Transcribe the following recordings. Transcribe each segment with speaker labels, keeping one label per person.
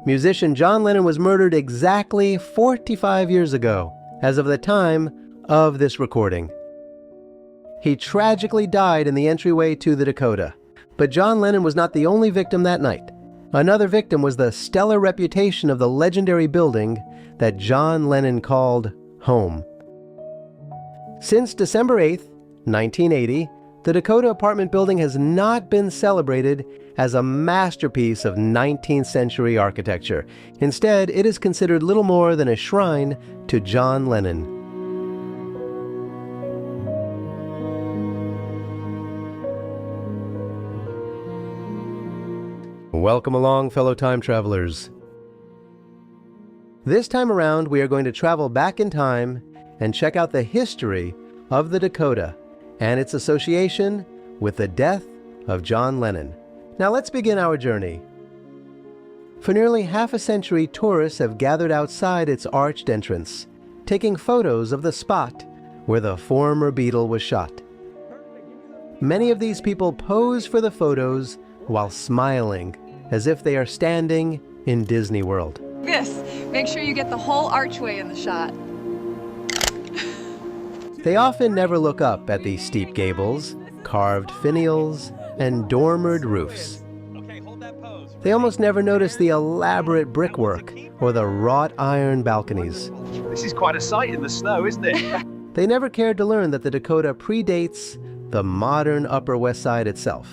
Speaker 1: Musician John Lennon was murdered exactly 45 years ago, as of the time of this recording. He tragically died in the entryway to the Dakota. But John Lennon was not the only victim that night. Another victim was the stellar reputation of the legendary building that John Lennon called home. Since December 8th, 1980, the Dakota apartment building has not been celebrated as a masterpiece of 19th century architecture. Instead, it is considered little more than a shrine to John Lennon. Welcome along, fellow time travelers. This time around, we are going to travel back in time and check out the history of the Dakota and its association with the death of John Lennon. Now let's begin our journey. For nearly half a century, tourists have gathered outside its arched entrance, taking photos of the spot where the former Beatle was shot. Many of these people pose for the photos while smiling, as if they are standing in Disney World.
Speaker 2: Make sure you get the whole archway in the shot.
Speaker 1: They often never look up at the steep gables, carved finials, and dormered roofs. They almost never notice the elaborate brickwork or the wrought iron balconies.
Speaker 3: This is quite a sight in the snow, isn't it?
Speaker 1: They never cared to learn that the Dakota predates the modern Upper West Side itself.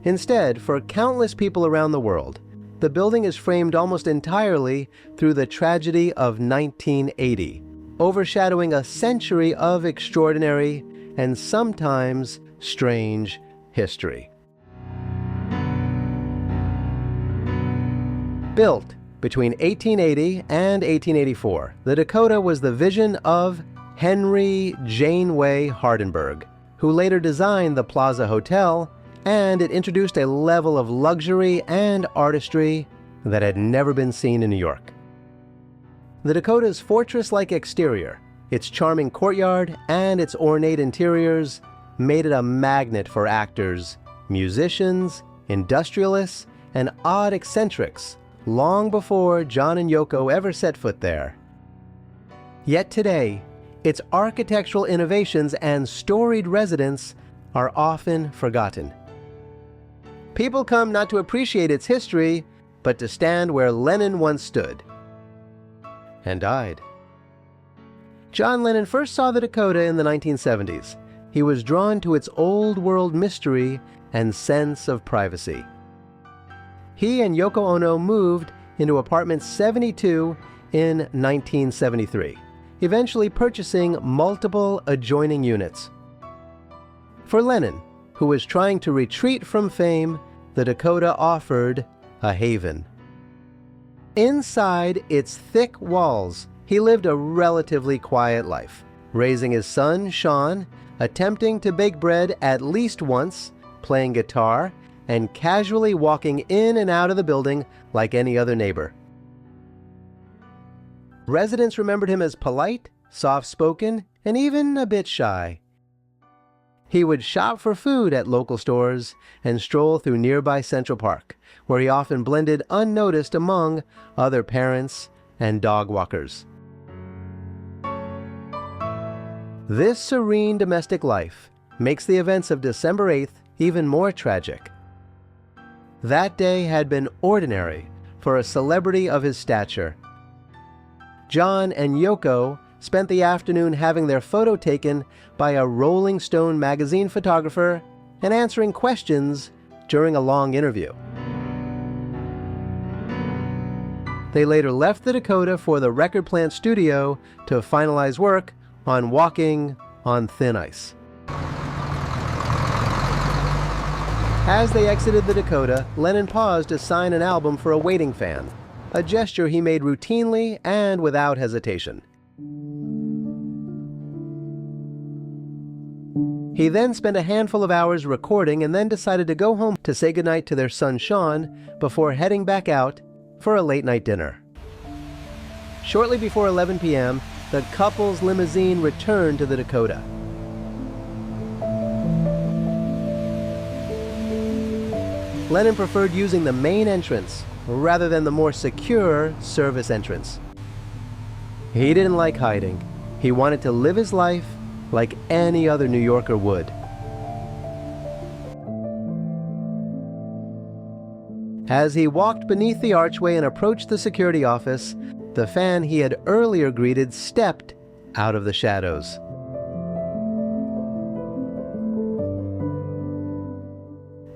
Speaker 1: Instead, for countless people around the world, the building is framed almost entirely through the tragedy of 1980, overshadowing a century of extraordinary and sometimes strange history. Built between 1880 and 1884, the Dakota was the vision of Henry Janeway Hardenberg, who later designed the Plaza Hotel, and it introduced a level of luxury and artistry that had never been seen in New York. The Dakota's fortress-like exterior, its charming courtyard, and its ornate interiors made it a magnet for actors, musicians, industrialists, and odd eccentrics long before John and Yoko ever set foot there. Yet today, its architectural innovations and storied residents are often forgotten. People come not to appreciate its history, but to stand where Lennon once stood and died. John Lennon first saw the Dakota in the 1970s. He was drawn to its old-world mystery and sense of privacy. He and Yoko Ono moved into apartment 72 in 1973, eventually purchasing multiple adjoining units. For Lennon, who was trying to retreat from fame, the Dakota offered a haven. Inside its thick walls, he lived a relatively quiet life, raising his son, Sean, attempting to bake bread at least once, playing guitar, and casually walking in and out of the building like any other neighbor. Residents remembered him as polite, soft-spoken, and even a bit shy. He would shop for food at local stores and stroll through nearby Central Park, where he often blended unnoticed among other parents and dog walkers. This serene domestic life makes the events of December 8th even more tragic. That day had been ordinary for a celebrity of his stature. John and Yoko spent the afternoon having their photo taken by a Rolling Stone magazine photographer and answering questions during a long interview. They later left the Dakota for the record plant studio to finalize work on Walking on Thin Ice. As they exited the Dakota, Lennon paused to sign an album for a waiting fan, a gesture he made routinely and without hesitation. He then spent a handful of hours recording and then decided to go home to say goodnight to their son Sean before heading back out for a late-night dinner. Shortly before 11 p.m., the couple's limousine returned to the Dakota. Lennon preferred using the main entrance rather than the more secure service entrance. He didn't like hiding. He wanted to live his life like any other New Yorker would. As he walked beneath the archway and approached the security office, the fan he had earlier greeted stepped out of the shadows.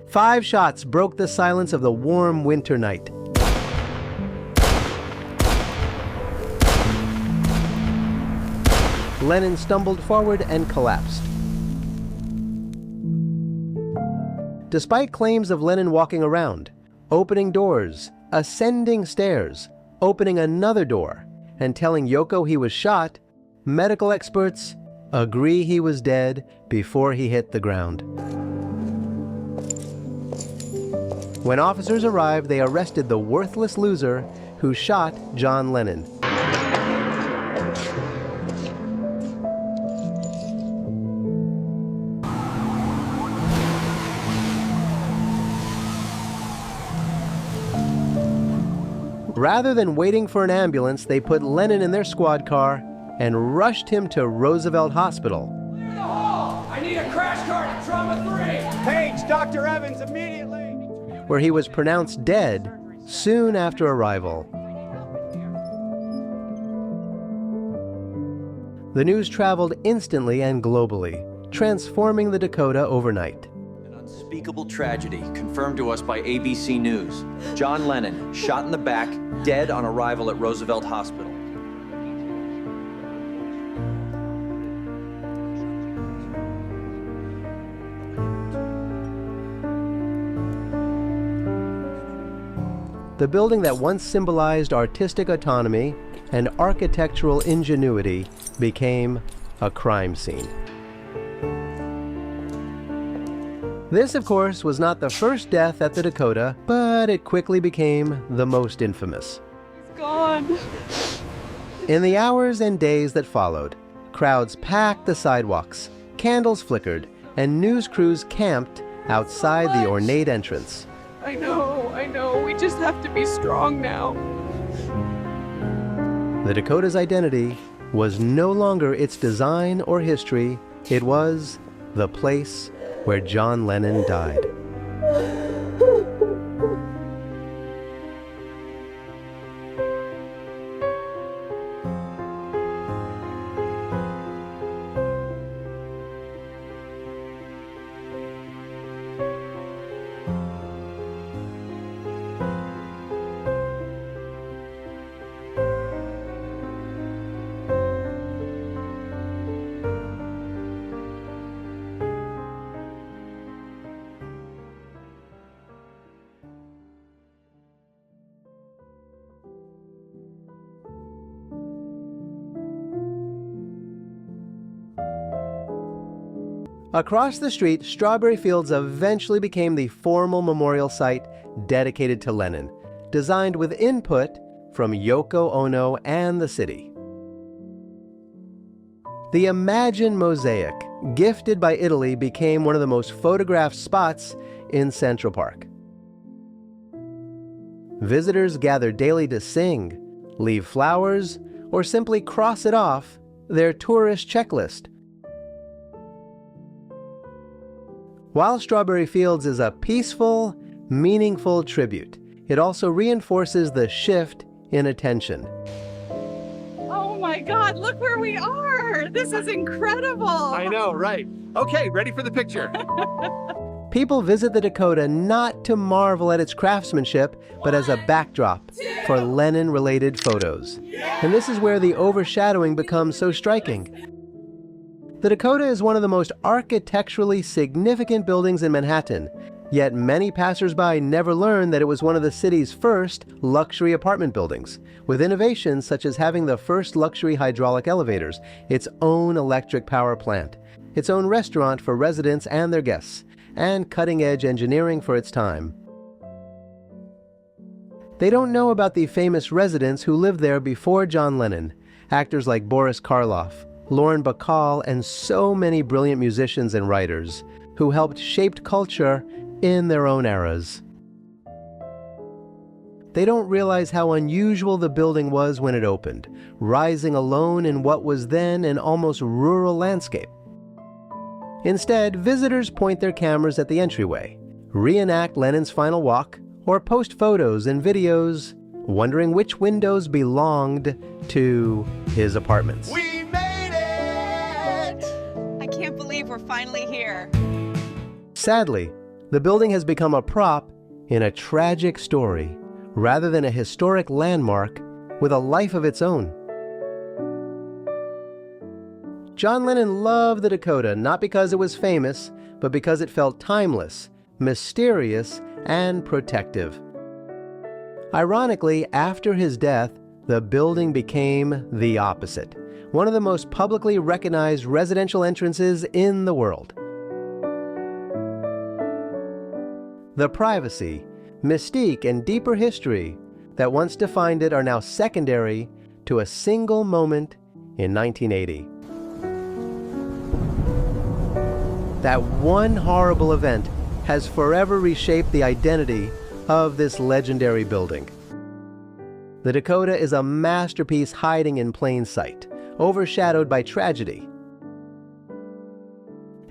Speaker 1: Five shots broke the silence of the warm winter night. Lennon stumbled forward and collapsed. Despite claims of Lennon walking around, opening doors, ascending stairs, opening another door, and telling Yoko he was shot, medical experts agree he was dead before he hit the ground. When officers arrived, they arrested the worthless loser who shot John Lennon. Rather than waiting for an ambulance, they put Lennon in their squad car and rushed him to Roosevelt Hospital.
Speaker 4: Clear the hall! I need a crash cart at Trauma 3!
Speaker 5: Page Dr. Evans immediately!
Speaker 1: Where he was pronounced dead soon after arrival. The news traveled instantly and globally, transforming the Dakota overnight.
Speaker 6: An unspeakable tragedy confirmed to us by ABC News. John Lennon, shot in the back, dead on arrival at Roosevelt Hospital.
Speaker 1: The building that once symbolized artistic autonomy and architectural ingenuity became a crime scene. This, of course, was not the first death at the Dakota, but it quickly became the most infamous.
Speaker 2: He's gone.
Speaker 1: In the hours and days that followed, crowds packed the sidewalks, candles flickered, and news crews camped outside the ornate entrance.
Speaker 2: I know. We just have to be strong now.
Speaker 1: The Dakota's identity was no longer its design or history. It was the place where John Lennon died. Across the street, Strawberry Fields eventually became the formal memorial site dedicated to Lennon, designed with input from Yoko Ono and the city. The Imagine mosaic, gifted by Italy, became one of the most photographed spots in Central Park. Visitors gathered daily to sing, leave flowers, or simply cross it off their tourist checklist. While Strawberry Fields is a peaceful, meaningful tribute, it also reinforces the shift in attention.
Speaker 2: Oh my God, look where we are. This is incredible.
Speaker 3: I know, right? Okay, ready for the picture.
Speaker 1: People visit the Dakota not to marvel at its craftsmanship, but as a backdrop for Lennon-related photos. And this is where the overshadowing becomes so striking. The Dakota is one of the most architecturally significant buildings in Manhattan, yet many passersby never learn that it was one of the city's first luxury apartment buildings, with innovations such as having the first luxury hydraulic elevators, its own electric power plant, its own restaurant for residents and their guests, and cutting-edge engineering for its time. They don't know about the famous residents who lived there before John Lennon, actors like Boris Karloff, Lauren Bacall, and so many brilliant musicians and writers who helped shape culture in their own eras. they don't realize how unusual the building was when it opened, rising alone in what was then an almost rural landscape. Instead, visitors point their cameras at the entryway, reenact Lennon's final walk, or post photos and videos, wondering which windows belonged to his apartments.
Speaker 5: We made it!
Speaker 2: I can't believe we're finally here.
Speaker 1: Sadly, the building has become a prop in a tragic story, rather than a historic landmark with a life of its own. John Lennon loved the Dakota not because it was famous, but because it felt timeless, mysterious, and protective. Ironically, after his death, the building became the opposite, one of the most publicly recognized residential entrances in the world. The privacy, mystique, and deeper history that once defined it are now secondary to a single moment in 1980. That one horrible event has forever reshaped the identity of this legendary building. The Dakota is a masterpiece hiding in plain sight, overshadowed by tragedy.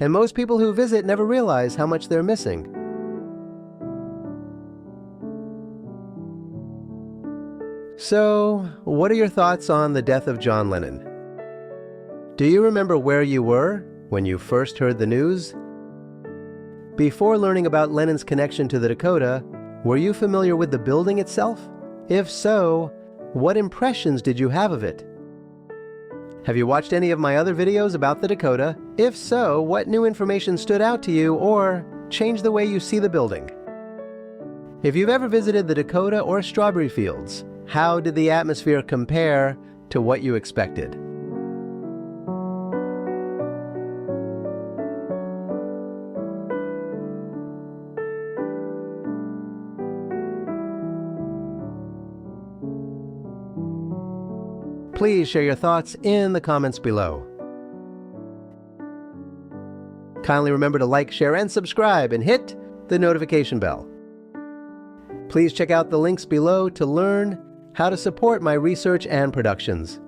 Speaker 1: And most people who visit never realize how much they're missing. So, what are your thoughts on the death of John Lennon? Do you remember where you were when you first heard the news? Before learning about Lennon's connection to the Dakota, were you familiar with the building itself? If so, what impressions did you have of it? Have you watched any of my other videos about the Dakota? If so, what new information stood out to you or changed the way you see the building? If you've ever visited the Dakota or Strawberry Fields, how did the atmosphere compare to what you expected? Please share your thoughts in the comments below. Kindly remember to like, share, and subscribe, and hit the notification bell. Please check out the links below to learn how to support my research and productions.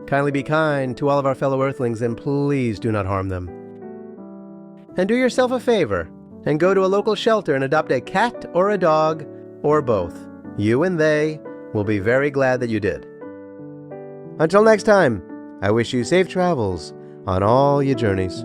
Speaker 1: Kindly be kind to all of our fellow Earthlings, and please do not harm them. And do yourself a favor and go to a local shelter and adopt a cat or a dog, or both. You and they will be very glad that you did. Until next time, I wish you safe travels on all your journeys.